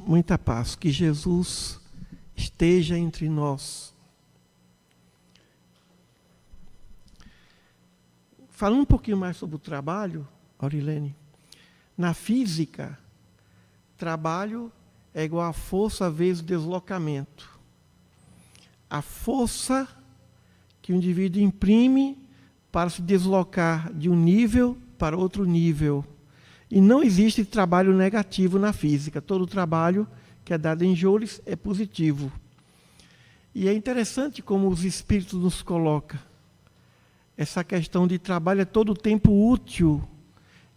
muita paz. Que Jesus esteja entre nós. Falando um pouquinho mais sobre o trabalho, Aurilene, na física, trabalho é igual a força vezes deslocamento. A força que o indivíduo imprime para se deslocar de um nível para outro nível. E não existe trabalho negativo na física. Todo trabalho que é dado em joules é positivo. E é interessante como os espíritos nos colocam. Essa questão de trabalho é todo o tempo útil.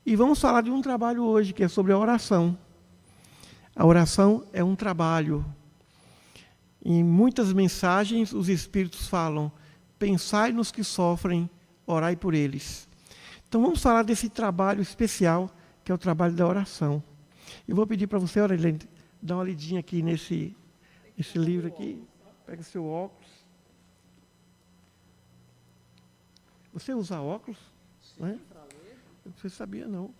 E vamos falar de um trabalho hoje, que é sobre a oração. A oração é um trabalho. Em muitas mensagens, os espíritos falam: pensai nos que sofrem, orai por eles. Então vamos falar desse trabalho especial, que é o trabalho da oração. Eu vou pedir para você, Aurilene, dar uma lidinha aqui nesse livro aqui. Pega seu óculos. Você usa óculos? Sim, né? para ler. Você sabia, não.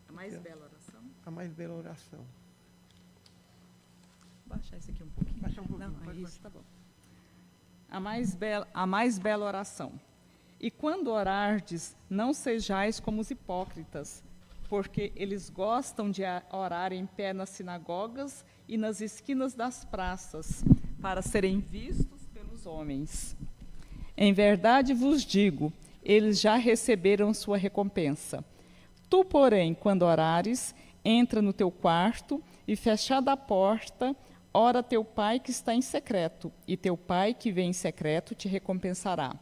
A mais bela oração. A mais bela oração. Vou baixar isso aqui um pouquinho. Baixar um pouquinho. Não, isso, tá bom. A mais bela oração. E quando orardes, não sejais como os hipócritas, porque eles gostam de orar em pé nas sinagogas e nas esquinas das praças, para serem vistos pelos homens. Em verdade vos digo, eles já receberam sua recompensa. Tu, porém, quando orares, entra no teu quarto e, fechada a porta, ora teu pai que está em secreto, e teu pai que vem em secreto te recompensará.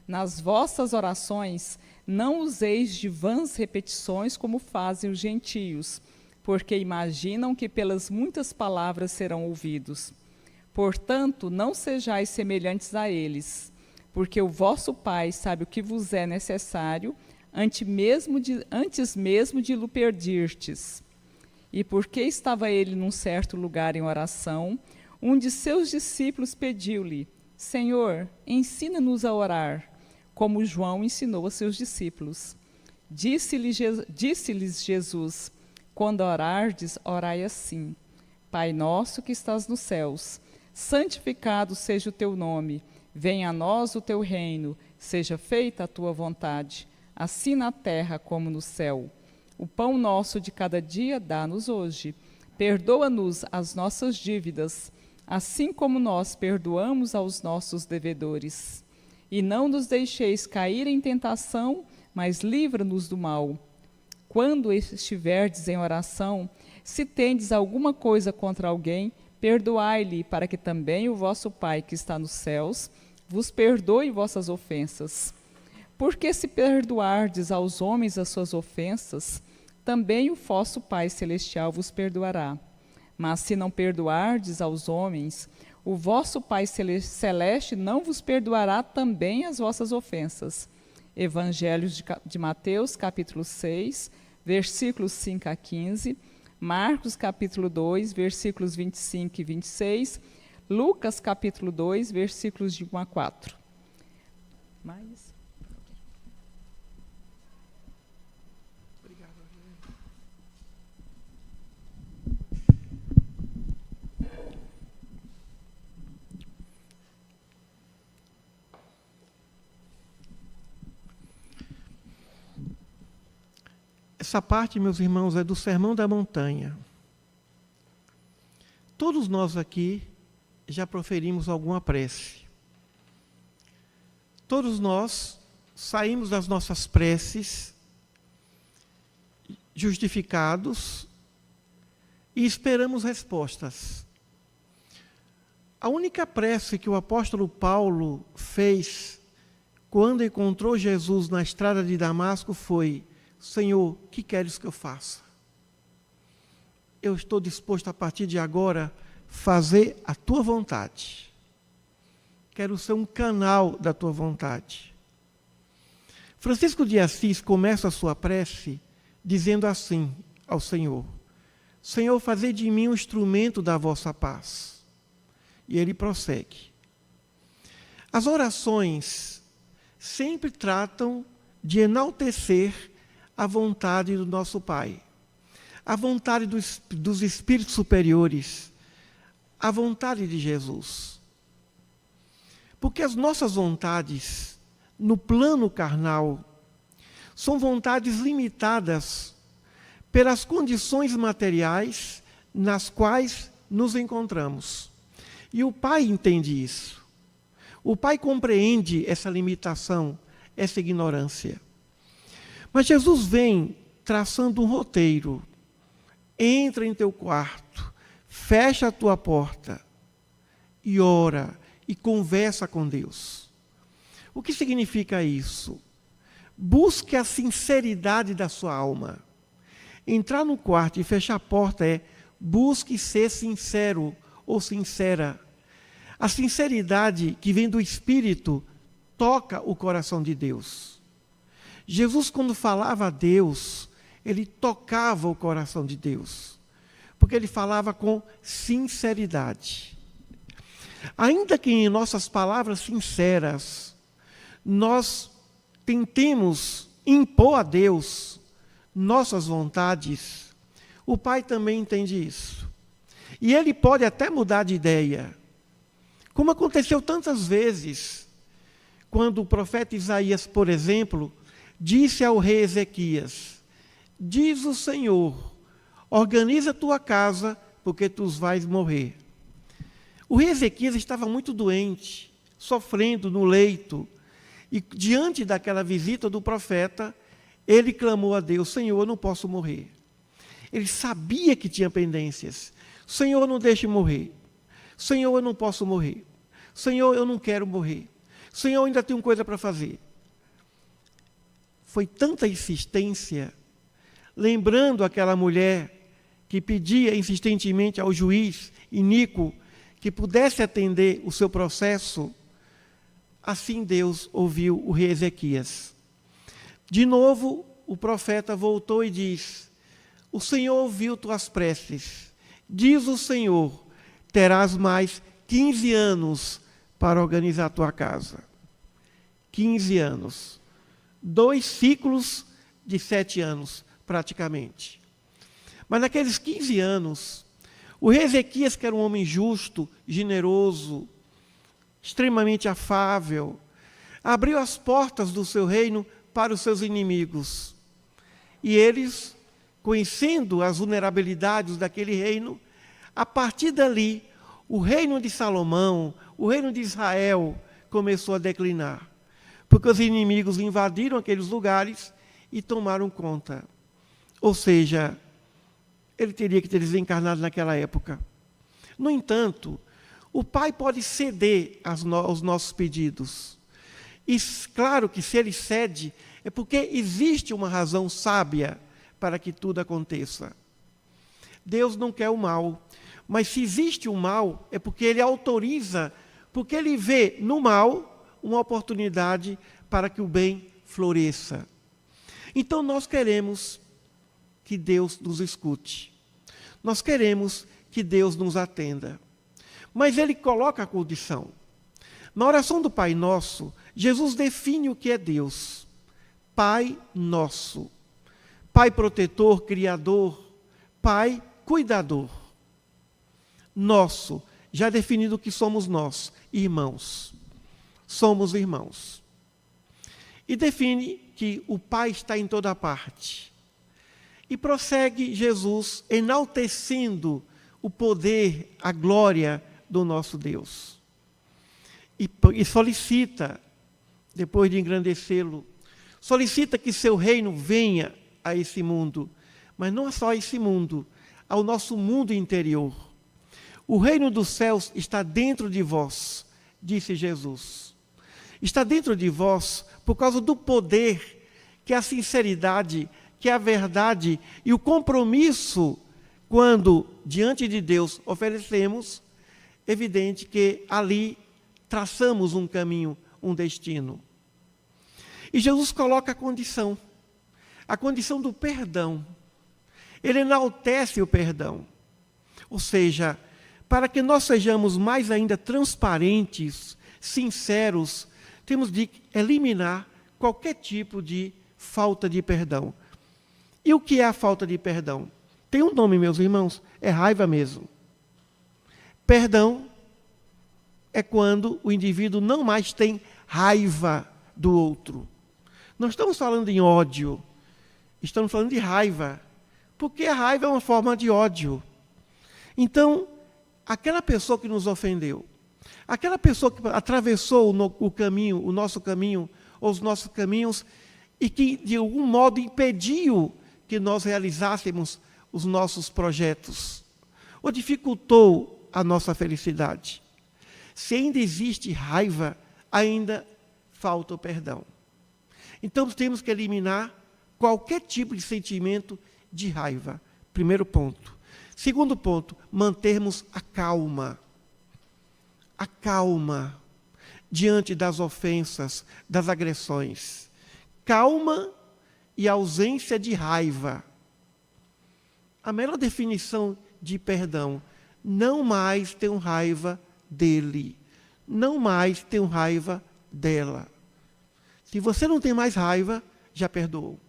Nas vossas orações, não useis de vãs repetições como fazem os gentios, porque imaginam que pelas muitas palavras serão ouvidos. Portanto, não sejais semelhantes a eles, porque o vosso Pai sabe o que vos é necessário, antes mesmo de lhe pedirdes. E porque estava ele num certo lugar em oração, um de seus discípulos pediu-lhe: Senhor, ensina-nos a orar, como João ensinou a seus discípulos. Disse-lhes Jesus: quando orardes, orai assim: Pai nosso que estás nos céus, santificado seja o teu nome, venha a nós o teu reino, seja feita a tua vontade, assim na terra como no céu. O pão nosso de cada dia dá-nos hoje. Perdoa-nos as nossas dívidas, assim como nós perdoamos aos nossos devedores. E não nos deixeis cair em tentação, mas livra-nos do mal. Quando estiverdes em oração, se tendes alguma coisa contra alguém, perdoai-lhe, para que também o vosso Pai que está nos céus vos perdoe vossas ofensas. Porque se perdoardes aos homens as suas ofensas, também o vosso Pai celestial vos perdoará. Mas se não perdoardes aos homens, o vosso Pai celeste não vos perdoará também as vossas ofensas. Evangelho de Mateus, capítulo 6, versículos 5 a 15, Marcos, capítulo 2, versículos 25 e 26, Lucas, capítulo 2, versículos de 1 a 4. Mais? Obrigado. Essa parte, meus irmãos, é do Sermão da Montanha. Todos nós aqui já proferimos alguma prece. Todos nós saímos das nossas preces justificados e esperamos respostas. A única prece que o apóstolo Paulo fez quando encontrou Jesus na estrada de Damasco foi: Senhor, o que queres que eu faça? Eu estou disposto a partir de agora fazer a tua vontade. Quero ser um canal da tua vontade. Francisco de Assis começa a sua prece dizendo assim ao Senhor: Senhor, fazei de mim um instrumento da vossa paz. E ele prossegue. As orações sempre tratam de enaltecer a vontade do nosso Pai, a vontade dos espíritos superiores, a vontade de Jesus. Porque as nossas vontades, no plano carnal, são vontades limitadas pelas condições materiais nas quais nos encontramos. E o Pai entende isso. O Pai compreende essa limitação, essa ignorância. Mas Jesus vem traçando um roteiro. Entra em teu quarto, fecha a tua porta e ora e conversa com Deus. O que significa isso? Busque a sinceridade da sua alma. Entrar no quarto e fechar a porta é busque ser sincero ou sincera. A sinceridade que vem do Espírito toca o coração de Deus. Jesus, quando falava a Deus, ele tocava o coração de Deus, porque ele falava com sinceridade. Ainda que em nossas palavras sinceras, nós tentemos impor a Deus nossas vontades, o Pai também entende isso. E ele pode até mudar de ideia, como aconteceu tantas vezes, quando o profeta Isaías, por exemplo, disse ao rei Ezequias: diz o Senhor, organiza a tua casa, porque tu vais morrer. O rei Ezequias estava muito doente, sofrendo no leito, e diante daquela visita do profeta, ele clamou a Deus: Senhor, eu não posso morrer. Ele sabia que tinha pendências. Senhor, não deixe morrer. Senhor, eu não posso morrer. Senhor, eu não quero morrer. Senhor, eu ainda tenho coisa para fazer. Foi tanta insistência, lembrando aquela mulher que pedia insistentemente ao juiz iníquo que pudesse atender o seu processo. Assim Deus ouviu o rei Ezequias. De novo, o profeta voltou e diz: o Senhor ouviu tuas preces. Diz o Senhor, terás mais 15 anos para organizar a tua casa. 15 anos. 2 ciclos de 7 anos, praticamente. Mas naqueles 15 anos, o rei Ezequias, que era um homem justo, generoso, extremamente afável, abriu as portas do seu reino para os seus inimigos. E eles, conhecendo as vulnerabilidades daquele reino, a partir dali, o reino de Salomão, o reino de Israel, começou a declinar. Porque os inimigos invadiram aqueles lugares e tomaram conta. Ou seja, ele teria que ter desencarnado naquela época. No entanto, o Pai pode ceder aos nossos pedidos. E claro que se ele cede, é porque existe uma razão sábia para que tudo aconteça. Deus não quer o mal, mas se existe o mal, é porque ele autoriza, porque ele vê no mal uma oportunidade para que o bem floresça. Então nós queremos que Deus nos escute. Nós queremos que Deus nos atenda. Mas ele coloca a condição. Na oração do Pai Nosso, Jesus define o que é Deus. Pai Nosso. Pai protetor, criador. Pai cuidador. Nosso. Já definido o que somos nós, irmãos. Somos irmãos. E define que o Pai está em toda parte. E prossegue Jesus enaltecendo o poder, a glória do nosso Deus. E solicita, depois de engrandecê-lo, solicita que seu reino venha a esse mundo, mas não só a esse mundo, ao nosso mundo interior. O reino dos céus está dentro de vós, disse Jesus. Está dentro de vós por causa do poder, que é a sinceridade, que é a verdade e o compromisso, quando diante de Deus oferecemos, evidente que ali traçamos um caminho, um destino. E Jesus coloca a condição do perdão. Ele enaltece o perdão. Ou seja, para que nós sejamos mais ainda transparentes, sinceros, temos de eliminar qualquer tipo de falta de perdão. E o que é a falta de perdão? Tem um nome, meus irmãos, é raiva mesmo. Perdão é quando o indivíduo não mais tem raiva do outro. Não estamos falando em ódio, estamos falando de raiva, porque a raiva é uma forma de ódio. Então, aquela pessoa que nos ofendeu, aquela pessoa que atravessou o caminho, o nosso caminho, ou os nossos caminhos, e que de algum modo impediu que nós realizássemos os nossos projetos, ou dificultou a nossa felicidade. Se ainda existe raiva, ainda falta o perdão. Então, temos que eliminar qualquer tipo de sentimento de raiva. Primeiro ponto. Segundo ponto, mantermos a calma. A calma diante das ofensas, das agressões. Calma e ausência de raiva. A melhor definição de perdão, não mais tenho raiva dele, não mais tenho raiva dela. Se você não tem mais raiva, já perdoou.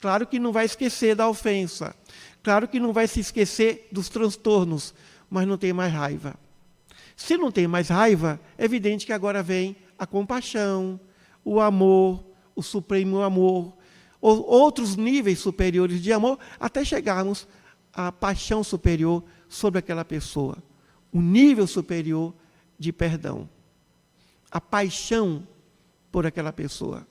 Claro que não vai esquecer da ofensa, claro que não vai se esquecer dos transtornos, mas não tem mais raiva. Se não tem mais raiva, é evidente que agora vem a compaixão, o amor, o supremo amor, ou outros níveis superiores de amor, até chegarmos à paixão superior sobre aquela pessoa. O nível superior de perdão. A paixão por aquela pessoa.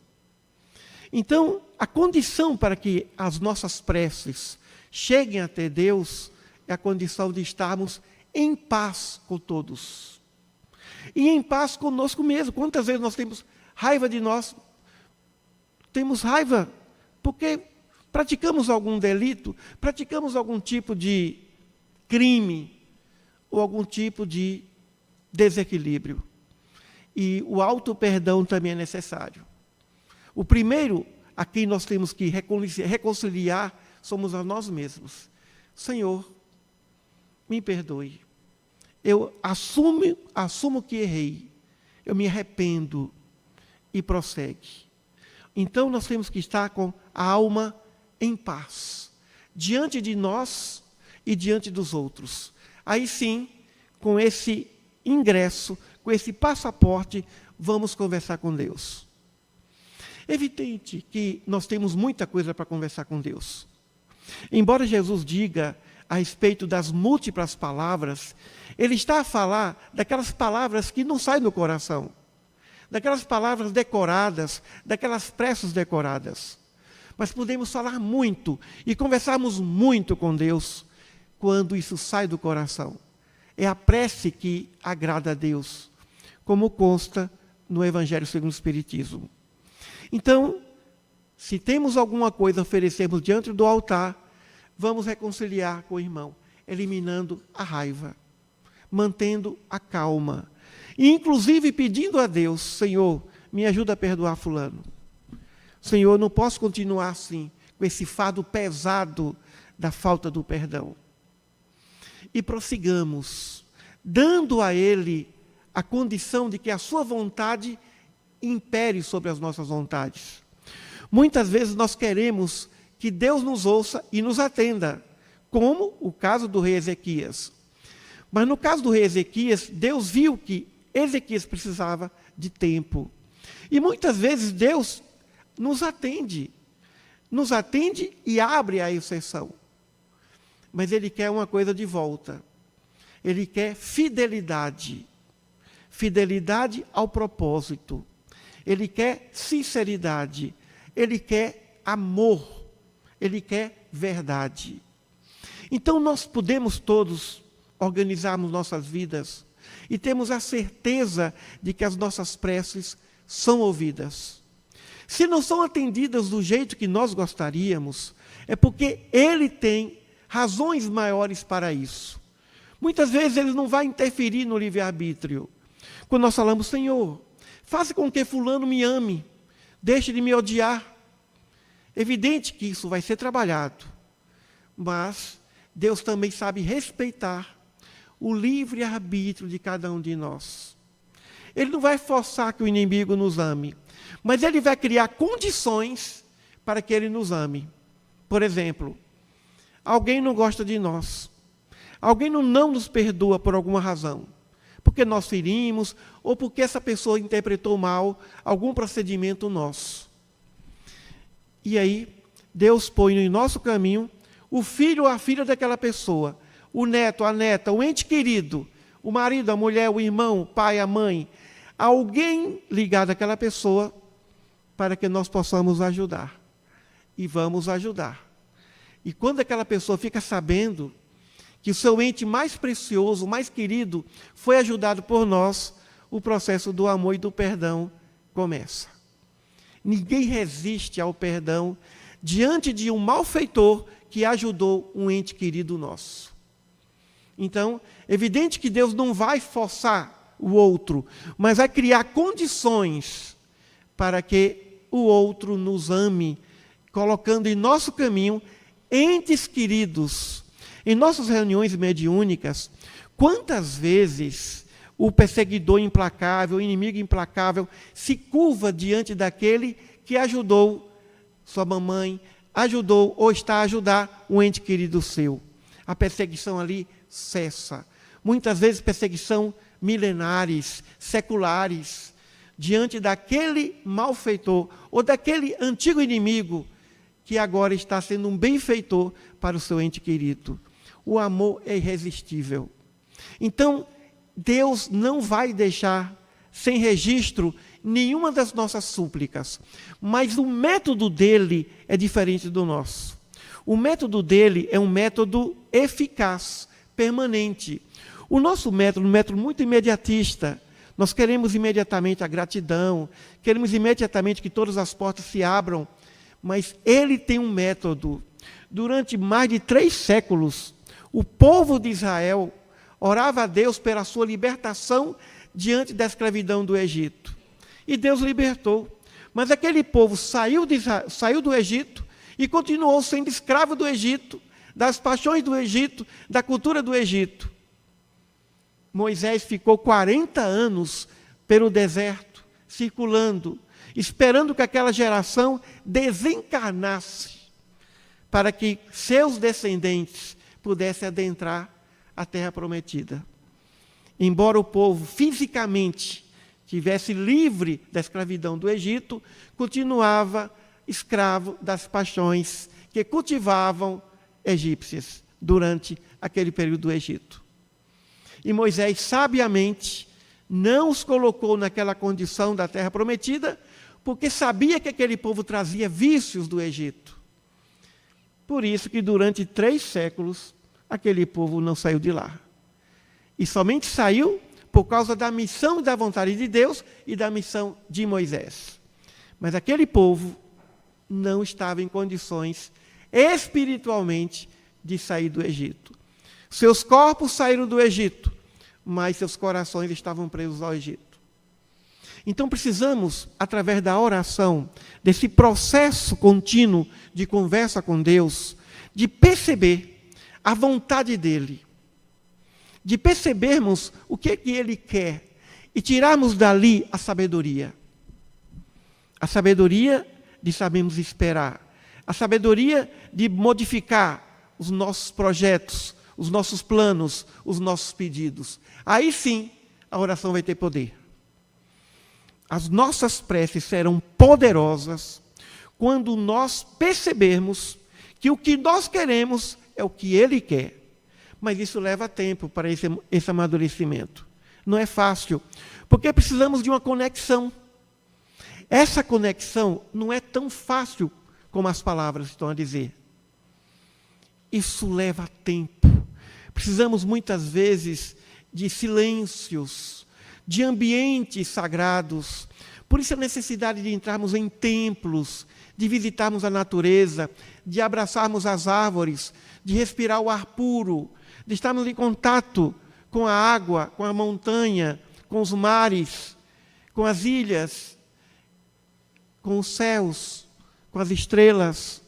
Então, a condição para que as nossas preces cheguem até Deus é a condição de estarmos em paz com todos. E em paz conosco mesmo. Quantas vezes nós temos raiva de nós? Temos raiva porque praticamos algum delito, praticamos algum tipo de crime ou algum tipo de desequilíbrio. E o auto-perdão também é necessário. O primeiro a quem nós temos que reconciliar somos a nós mesmos. Senhor, me perdoe. Eu assumo que errei. Eu me arrependo e prossegue. Então nós temos que estar com a alma em paz, diante de nós e diante dos outros. Aí sim, com esse ingresso, com esse passaporte, vamos conversar com Deus. É evidente que nós temos muita coisa para conversar com Deus. Embora Jesus diga a respeito das múltiplas palavras, ele está a falar daquelas palavras que não saem do coração, daquelas palavras decoradas, daquelas preces decoradas. Mas podemos falar muito e conversarmos muito com Deus quando isso sai do coração. É a prece que agrada a Deus, como consta no Evangelho segundo o Espiritismo. Então, se temos alguma coisa a oferecermos diante do altar, vamos reconciliar com o irmão, eliminando a raiva, mantendo a calma, e inclusive pedindo a Deus, Senhor, me ajuda a perdoar fulano. Senhor, não posso continuar assim, com esse fardo pesado da falta do perdão. E prossigamos, dando a Ele a condição de que a sua vontade impere sobre as nossas vontades. Muitas vezes nós queremos que Deus nos ouça e nos atenda, como o caso do rei Ezequias. Mas no caso do rei Ezequias, Deus viu que Ezequias precisava de tempo. E muitas vezes Deus nos atende e abre a exceção. Mas Ele quer uma coisa de volta. Ele quer fidelidade. Fidelidade ao propósito. Ele quer sinceridade. Ele quer amor. Ele quer verdade. Então nós podemos todos organizarmos nossas vidas e temos a certeza de que as nossas preces são ouvidas. Se não são atendidas do jeito que nós gostaríamos, é porque Ele tem razões maiores para isso. Muitas vezes Ele não vai interferir no livre-arbítrio. Quando nós falamos, Senhor, faça com que fulano me ame, deixe de me odiar. É evidente que isso vai ser trabalhado, mas Deus também sabe respeitar o livre-arbítrio de cada um de nós. Ele não vai forçar que o inimigo nos ame, mas Ele vai criar condições para que Ele nos ame. Por exemplo, alguém não gosta de nós. Alguém não nos perdoa por alguma razão. Porque nós ferimos, ou porque essa pessoa interpretou mal algum procedimento nosso. E aí, Deus põe em nosso caminho o filho ou a filha daquela pessoa, o neto, a neta, o ente querido, o marido, a mulher, o irmão, o pai, a mãe, alguém ligado àquela pessoa para que nós possamos ajudar. E vamos ajudar. E quando aquela pessoa fica sabendo que o seu ente mais precioso, mais querido, foi ajudado por nós, o processo do amor e do perdão começa. Ninguém resiste ao perdão diante de um malfeitor que ajudou um ente querido nosso. Então, é evidente que Deus não vai forçar o outro, mas vai criar condições para que o outro nos ame, colocando em nosso caminho entes queridos. Em nossas reuniões mediúnicas, quantas vezes o perseguidor implacável, o inimigo implacável, se curva diante daquele que ajudou sua mamãe, ajudou ou está a ajudar um ente querido seu. A perseguição ali cessa. Muitas vezes perseguição milenares, seculares, diante daquele malfeitor ou daquele antigo inimigo que agora está sendo um benfeitor para o seu ente querido. O amor é irresistível. Então, Deus não vai deixar sem registro nenhuma das nossas súplicas, mas o método dele é diferente do nosso. O método dele é um método eficaz, permanente. O nosso método é um método muito imediatista. Nós queremos imediatamente a gratidão, queremos imediatamente que todas as portas se abram, mas ele tem um método. Durante mais de 3 séculos, o povo de Israel orava a Deus pela sua libertação diante da escravidão do Egito. E Deus libertou. Mas aquele povo saiu do Egito e continuou sendo escravo do Egito, das paixões do Egito, da cultura do Egito. Moisés ficou 40 anos pelo deserto, circulando, esperando que aquela geração desencarnasse, para que seus descendentes pudessem adentrar a terra prometida. Embora o povo fisicamente estivesse livre da escravidão do Egito, continuava escravo das paixões que cultivavam egípcias durante aquele período do Egito. E Moisés, sabiamente, não os colocou naquela condição da terra prometida, porque sabia que aquele povo trazia vícios do Egito. Por isso que durante 3 séculos, aquele povo não saiu de lá. E somente saiu por causa da missão e da vontade de Deus e da missão de Moisés. Mas aquele povo não estava em condições espiritualmente de sair do Egito. Seus corpos saíram do Egito, mas seus corações estavam presos ao Egito. Então precisamos, através da oração, desse processo contínuo de conversa com Deus, de perceber a vontade dEle, de percebermos o que Ele quer e tirarmos dali a sabedoria. A sabedoria de sabermos esperar, a sabedoria de modificar os nossos projetos, os nossos planos, os nossos pedidos. Aí sim, a oração vai ter poder. As nossas preces serão poderosas quando nós percebermos que o que nós queremos é o que Ele quer. Mas isso leva tempo para esse amadurecimento. Não é fácil, porque precisamos de uma conexão. Essa conexão não é tão fácil como as palavras estão a dizer. Isso leva tempo. Precisamos muitas vezes de silêncios, de ambientes sagrados. Por isso a necessidade de entrarmos em templos, de visitarmos a natureza, de abraçarmos as árvores, de respirar o ar puro, de estarmos em contato com a água, com a montanha, com os mares, com as ilhas, com os céus, com as estrelas,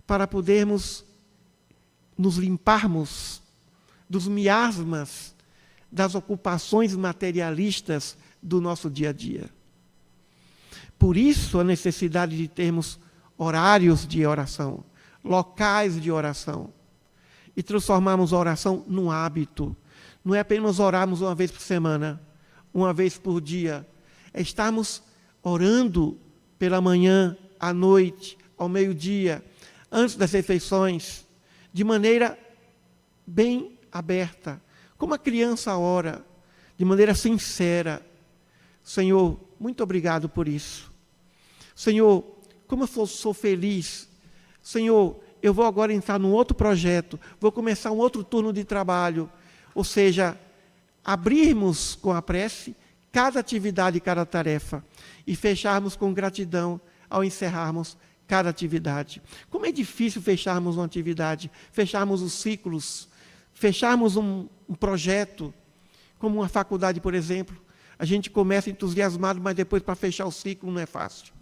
para podermos nos limparmos dos miasmas, das ocupações materialistas do nosso dia a dia. Por isso a necessidade de termos horários de oração, locais de oração e transformarmos a oração num hábito. Não é apenas orarmos uma vez por semana, uma vez por dia. É estarmos orando pela manhã, à noite, ao meio-dia, antes das refeições, de maneira bem aberta, como a criança ora, de maneira sincera. Senhor, muito obrigado por isso. Senhor, como eu sou feliz. Senhor, eu vou agora entrar num outro projeto, vou começar um outro turno de trabalho. Ou seja, abrirmos com a prece cada atividade e cada tarefa e fecharmos com gratidão ao encerrarmos cada atividade. Como é difícil fecharmos uma atividade, fecharmos os ciclos, fecharmos um projeto, como uma faculdade, por exemplo. A gente começa entusiasmado, mas depois para fechar o ciclo não é fácil.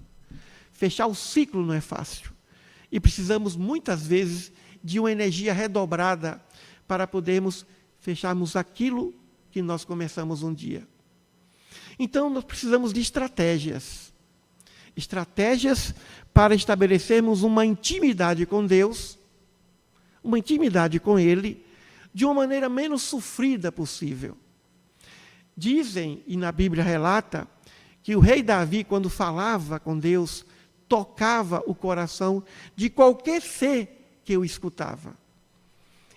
Fechar o ciclo não é fácil. E precisamos, muitas vezes, de uma energia redobrada para podermos fecharmos aquilo que nós começamos um dia. Então, nós precisamos de estratégias. Estratégias para estabelecermos uma intimidade com Deus, uma intimidade com Ele, de uma maneira menos sofrida possível. Dizem, e na Bíblia relata, que o rei Davi, quando falava com Deus, tocava o coração de qualquer ser que o escutava.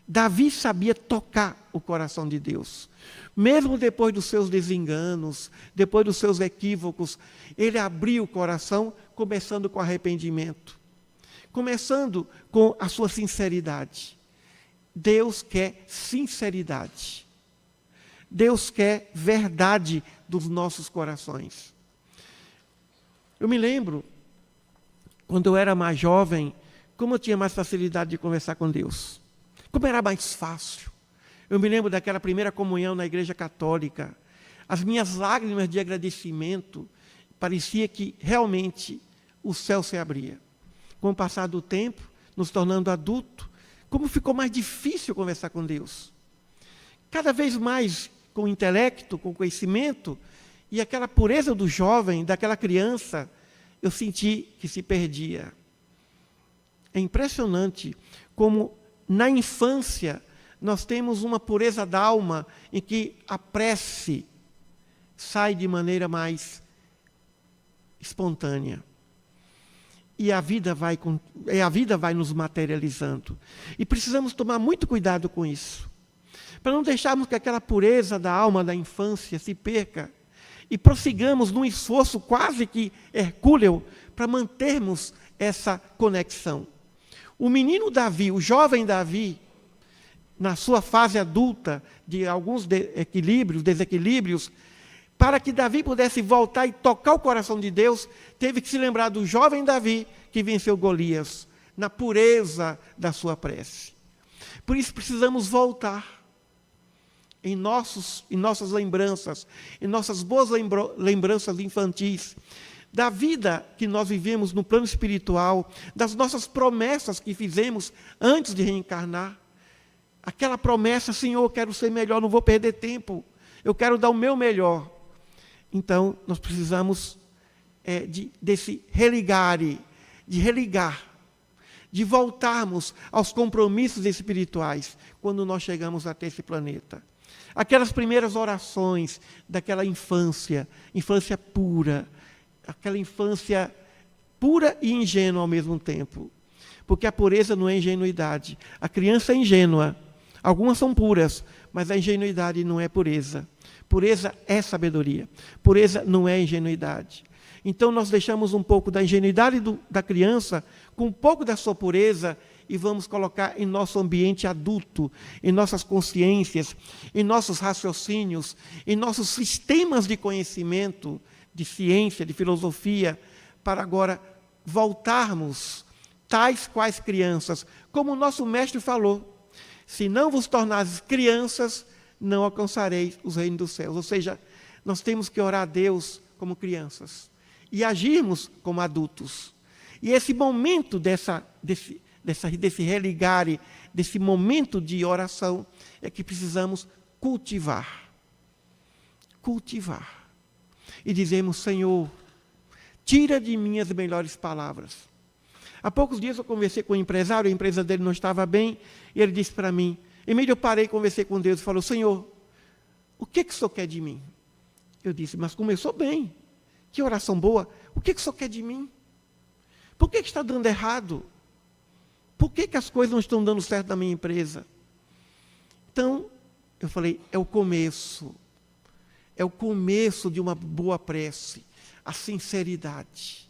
Davi sabia tocar o coração de Deus. Mesmo depois dos seus desenganos, depois dos seus equívocos, ele abriu o coração, começando com arrependimento, começando com a sua sinceridade. Deus quer sinceridade. Deus quer verdade dos nossos corações. Eu me lembro, quando eu era mais jovem, como eu tinha mais facilidade de conversar com Deus. Como era mais fácil. Eu me lembro daquela primeira comunhão na Igreja Católica. As minhas lágrimas de agradecimento, parecia que realmente o céu se abria. Com o passar do tempo, nos tornando adulto, como ficou mais difícil conversar com Deus. Cada vez mais com o intelecto, com o conhecimento, e aquela pureza do jovem, daquela criança, eu senti que se perdia. É impressionante como na infância nós temos uma pureza da alma em que a prece sai de maneira mais espontânea. E a vida vai nos materializando. E precisamos tomar muito cuidado com isso, para não deixarmos que aquela pureza da alma da infância se perca e prossigamos num esforço quase que hercúleo para mantermos essa conexão. O menino Davi, o jovem Davi, na sua fase adulta, de alguns desequilíbrios, para que Davi pudesse voltar e tocar o coração de Deus, teve que se lembrar do jovem Davi que venceu Golias, na pureza da sua prece. Por isso precisamos voltar em nossas lembranças, em nossas boas lembranças infantis, da vida que nós vivemos no plano espiritual, das nossas promessas que fizemos antes de reencarnar. Aquela promessa, Senhor, eu quero ser melhor, não vou perder tempo, eu quero dar o meu melhor. Então, nós precisamos desse religar, de voltarmos aos compromissos espirituais quando nós chegamos até esse planeta. Aquelas primeiras orações daquela infância pura, aquela infância pura e ingênua ao mesmo tempo. Porque a pureza não é ingenuidade. A criança é ingênua. Algumas são puras, mas a ingenuidade não é pureza. Pureza é sabedoria. Pureza não é ingenuidade. Então nós deixamos um pouco da ingenuidade da criança com um pouco da sua pureza e vamos colocar em nosso ambiente adulto, em nossas consciências, em nossos raciocínios, em nossos sistemas de conhecimento, de ciência, de filosofia, para agora voltarmos tais quais crianças, como o nosso mestre falou: se não vos tornares crianças, não alcançareis os reinos dos céus. Ou seja, nós temos que orar a Deus como crianças e agirmos como adultos. E esse momento desse religar, desse momento de oração, é que precisamos cultivar. Cultivar. E dizemos: Senhor, tira de mim as melhores palavras, Há poucos dias eu conversei com um empresário, a empresa dele não estava bem, e ele disse para mim, Emílio, eu parei, conversei com Deus e falou, Senhor, o que o Senhor quer de mim? Eu disse, mas começou bem, que oração boa, o que o Senhor quer de mim? Por que está dando errado? Por que as coisas não estão dando certo na minha empresa? Então, eu falei, é o começo de uma boa prece, a sinceridade.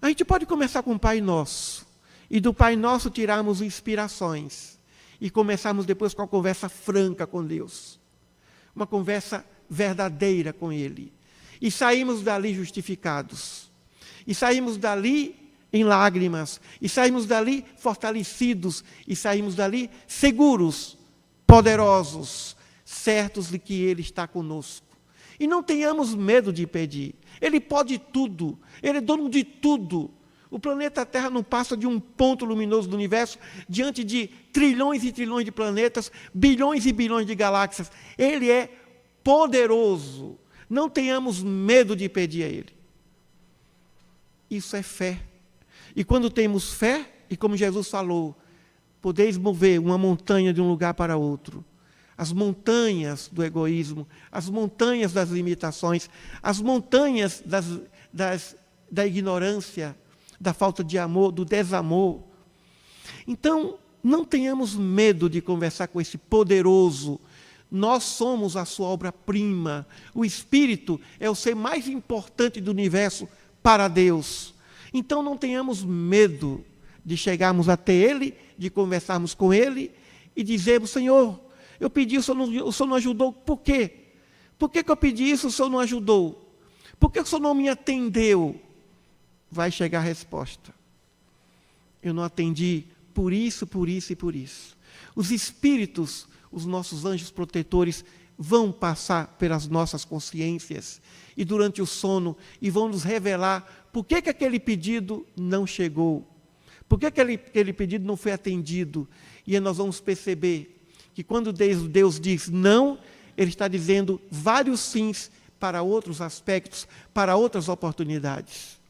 A gente pode começar com o Pai Nosso, e do Pai Nosso tirarmos inspirações, e começarmos depois com uma conversa franca com Deus, uma conversa verdadeira com Ele, e saímos dali justificados, e saímos dali em lágrimas, e saímos dali fortalecidos, e saímos dali seguros, poderosos, certos de que Ele está conosco. E não tenhamos medo de pedir. Ele pode tudo, Ele é dono de tudo. O planeta Terra não passa de um ponto luminoso do universo, diante de trilhões e trilhões de planetas, bilhões e bilhões de galáxias. Ele é poderoso. Não tenhamos medo de pedir a Ele. Isso é fé. E quando temos fé, e como Jesus falou, podeis mover uma montanha de um lugar para outro. As montanhas do egoísmo, as montanhas das limitações, as montanhas da ignorância, da falta de amor, do desamor. Então, não tenhamos medo de conversar com esse poderoso. Nós somos a sua obra-prima. O Espírito é o ser mais importante do universo para Deus. Então, não tenhamos medo de chegarmos até Ele, de conversarmos com Ele e dizermos, Senhor, eu pedi, o Senhor não ajudou, por quê? Por que eu pedi isso, o Senhor não ajudou? Por que o Senhor não me atendeu? Vai chegar a resposta. Eu não atendi por isso, por isso e por isso. Os espíritos, os nossos anjos protetores, vão passar pelas nossas consciências e durante o sono e vão nos revelar por que aquele pedido não chegou, por que aquele pedido não foi atendido. E aí nós vamos perceber que quando Deus diz não, Ele está dizendo vários sims para outros aspectos, para outras oportunidades.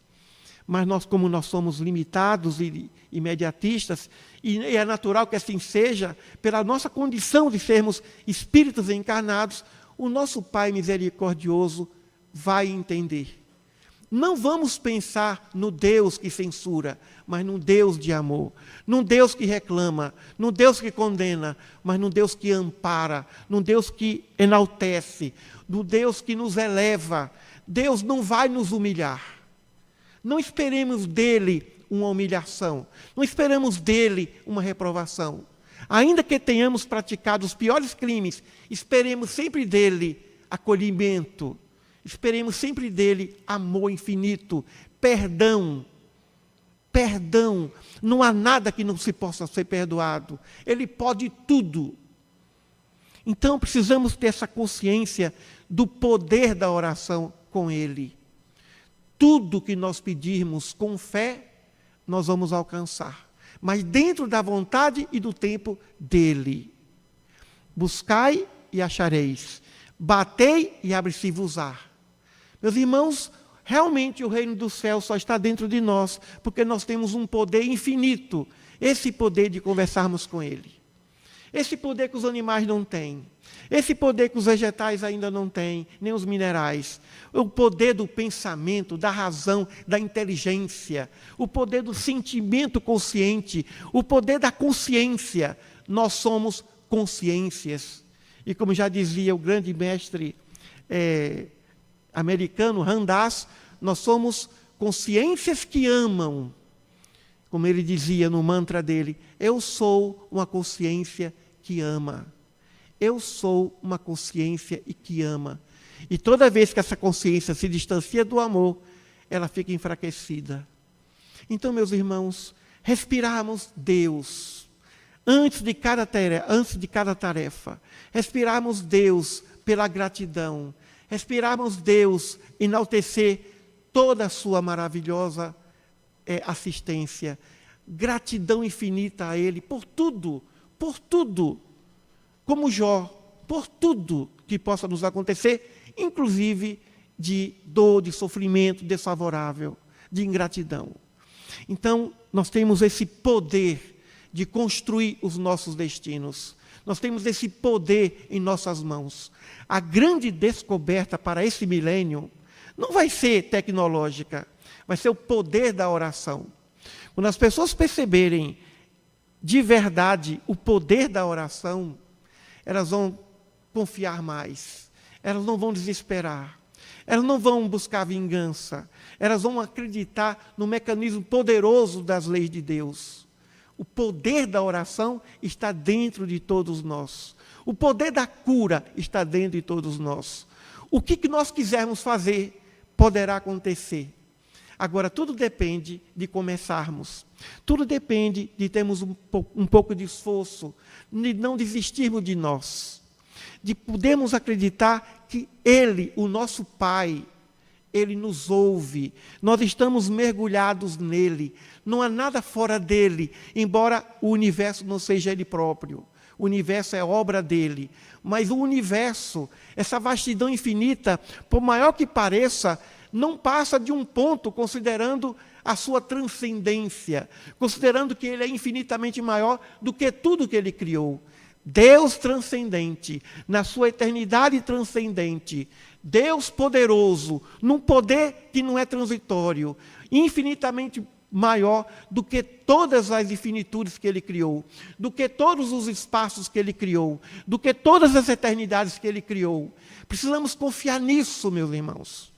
Mas nós, como nós somos limitados e imediatistas, e é natural que assim seja, pela nossa condição de sermos espíritos encarnados, o nosso Pai misericordioso vai entender. Não vamos pensar no Deus que censura, mas num Deus de amor, num Deus que reclama, num Deus que condena, mas num Deus que ampara, num Deus que enaltece, num Deus que nos eleva. Deus não vai nos humilhar. Não esperemos dele uma humilhação, não esperamos dele uma reprovação. Ainda que tenhamos praticado os piores crimes, esperemos sempre dele acolhimento, esperemos sempre dele amor infinito, perdão. Perdão, não há nada que não se possa ser perdoado. Ele pode tudo. Então precisamos ter essa consciência do poder da oração com Ele. Tudo que nós pedirmos com fé, nós vamos alcançar. Mas dentro da vontade e do tempo dEle. Buscai e achareis. Batei e abre-se-vos-á. Meus irmãos, realmente o reino do céu só está dentro de nós, porque nós temos um poder infinito, esse poder de conversarmos com Ele. Esse poder que os animais não têm, esse poder que os vegetais ainda não têm, nem os minerais. O poder do pensamento, da razão, da inteligência, o poder do sentimento consciente, o poder da consciência. Nós somos consciências. E como já dizia o grande mestre americano, Ram Dass, nós somos consciências que amam. Como ele dizia no mantra dele, eu sou uma consciência que ama. Eu sou uma consciência e que ama. E toda vez que essa consciência se distancia do amor, ela fica enfraquecida. Então, meus irmãos, respirarmos Deus antes de cada tarefa. Respirarmos Deus pela gratidão. Respirarmos Deus, enaltecer toda a sua maravilhosa assistência. Gratidão infinita a Ele por tudo, como Jó, por tudo que possa nos acontecer, inclusive de dor, de sofrimento desfavorável, de ingratidão. Então, nós temos esse poder de construir os nossos destinos. Nós temos esse poder em nossas mãos. A grande descoberta para esse milênio não vai ser tecnológica, vai ser o poder da oração. Quando as pessoas perceberem de verdade o poder da oração, elas vão confiar mais, elas não vão desesperar, elas não vão buscar vingança, elas vão acreditar no mecanismo poderoso das leis de Deus. O poder da oração está dentro de todos nós. O poder da cura está dentro de todos nós. O que nós quisermos fazer poderá acontecer. Agora, tudo depende de começarmos. Tudo depende de termos um pouco de esforço, de não desistirmos de nós, de podermos acreditar que Ele, o nosso Pai, Ele nos ouve, nós estamos mergulhados nele, não há nada fora dele, embora o universo não seja ele próprio, o universo é obra dele, mas o universo, essa vastidão infinita, por maior que pareça, não passa de um ponto, considerando a sua transcendência, considerando que ele é infinitamente maior do que tudo que ele criou. Deus transcendente, na sua eternidade transcendente, Deus poderoso, num poder que não é transitório, infinitamente maior do que todas as infinitudes que Ele criou, do que todos os espaços que Ele criou, do que todas as eternidades que Ele criou. Precisamos confiar nisso, meus irmãos.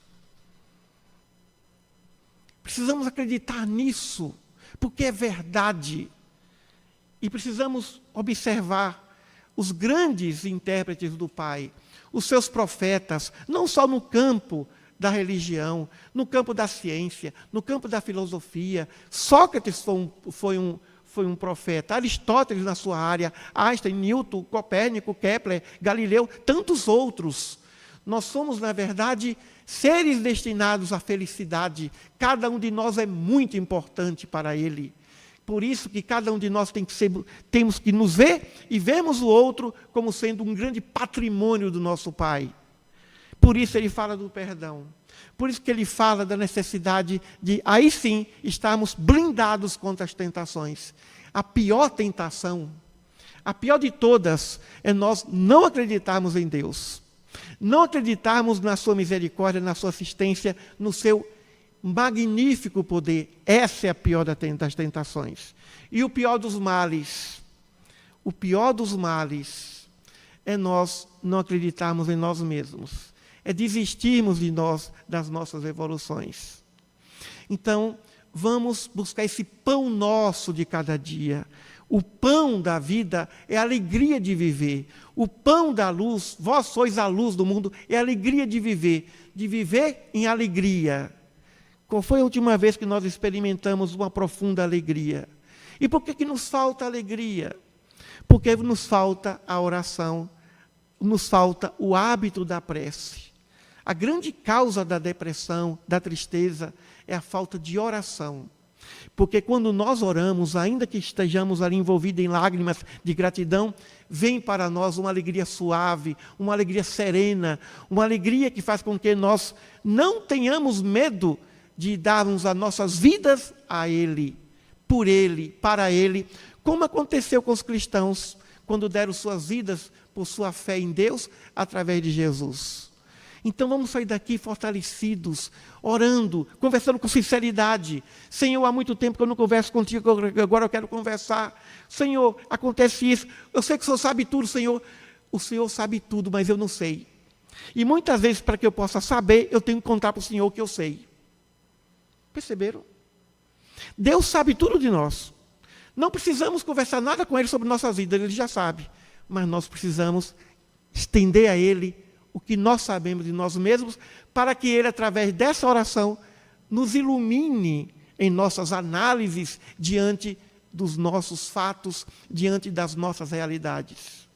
Precisamos acreditar nisso, porque é verdade. E precisamos observar os grandes intérpretes do Pai, os seus profetas, não só no campo da religião, no campo da ciência, no campo da filosofia. Sócrates foi um profeta, Aristóteles na sua área, Einstein, Newton, Copérnico, Kepler, Galileu, tantos outros. Nós somos, na verdade, seres destinados à felicidade. Cada um de nós é muito importante para Ele. Por isso que cada um de nós temos que nos ver e vemos o outro como sendo um grande patrimônio do nosso Pai. Por isso ele fala do perdão. Por isso que ele fala da necessidade de, aí sim, estarmos blindados contra as tentações. A pior tentação, a pior de todas, é nós não acreditarmos em Deus. Não acreditarmos na sua misericórdia, na sua assistência, no seu magnífico poder. Essa é a pior das tentações. E o pior dos males é nós não acreditarmos em nós mesmos, é desistirmos de nós, das nossas evoluções. Então, vamos buscar esse pão nosso de cada dia. O pão da vida é a alegria de viver. O pão da luz, vós sois a luz do mundo, é a alegria de viver em alegria. Qual foi a última vez que nós experimentamos uma profunda alegria? E por que nos falta alegria? Porque nos falta a oração, nos falta o hábito da prece. A grande causa da depressão, da tristeza, é a falta de oração. Porque quando nós oramos, ainda que estejamos ali envolvidos em lágrimas de gratidão, vem para nós uma alegria suave, uma alegria serena, uma alegria que faz com que nós não tenhamos medo de darmos as nossas vidas a Ele, por Ele, para Ele, como aconteceu com os cristãos, quando deram suas vidas por sua fé em Deus, através de Jesus. Então vamos sair daqui fortalecidos, orando, conversando com sinceridade. Senhor, há muito tempo que eu não converso contigo, agora eu quero conversar. Senhor, acontece isso, eu sei que o Senhor sabe tudo, Senhor. O Senhor sabe tudo, mas eu não sei. E muitas vezes, para que eu possa saber, eu tenho que contar para o Senhor o que eu sei. Perceberam? Deus sabe tudo de nós. Não precisamos conversar nada com Ele sobre nossas vidas, Ele já sabe. Mas nós precisamos estender a Ele o que nós sabemos de nós mesmos, para que Ele, através dessa oração, nos ilumine em nossas análises diante dos nossos fatos, diante das nossas realidades.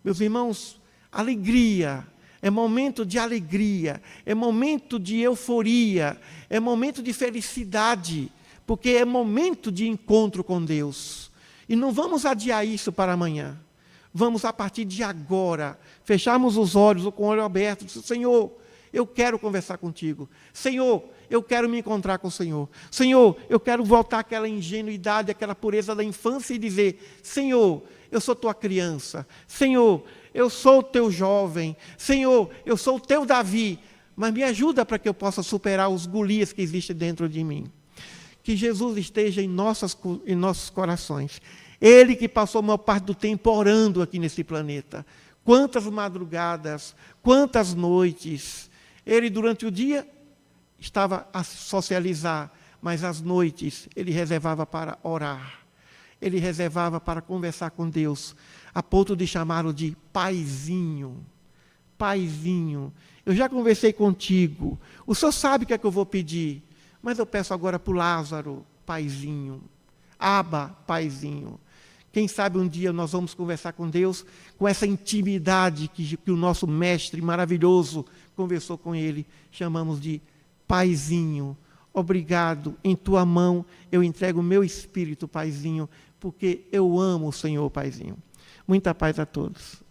Meus irmãos, alegria. É momento de alegria, é momento de euforia, é momento de felicidade, porque é momento de encontro com Deus. E não vamos adiar isso para amanhã. Vamos, a partir de agora, fecharmos os olhos ou com o olho aberto, dizer, Senhor, eu quero conversar contigo. Senhor, eu quero me encontrar com o Senhor. Senhor, eu quero voltar àquela ingenuidade, àquela pureza da infância e dizer, Senhor, eu sou tua criança. Senhor, eu sou o teu jovem. Senhor, eu sou o teu Davi. Mas me ajuda para que eu possa superar os Golias que existem dentro de mim. Que Jesus esteja em nossos corações. Ele que passou a maior parte do tempo orando aqui nesse planeta. Quantas madrugadas, quantas noites. Ele, durante o dia, estava a socializar, mas às noites ele reservava para orar. Ele reservava para conversar com Deus, a ponto de chamá-lo de paizinho. Paizinho, eu já conversei contigo. O senhor sabe o que é que eu vou pedir, mas eu peço agora para o Lázaro, paizinho. Abba, paizinho. Quem sabe um dia nós vamos conversar com Deus com essa intimidade que o nosso mestre maravilhoso conversou com ele. Chamamos de paizinho. Obrigado, em tua mão eu entrego o meu espírito, paizinho, porque eu amo o Senhor, paizinho. Muita paz a todos.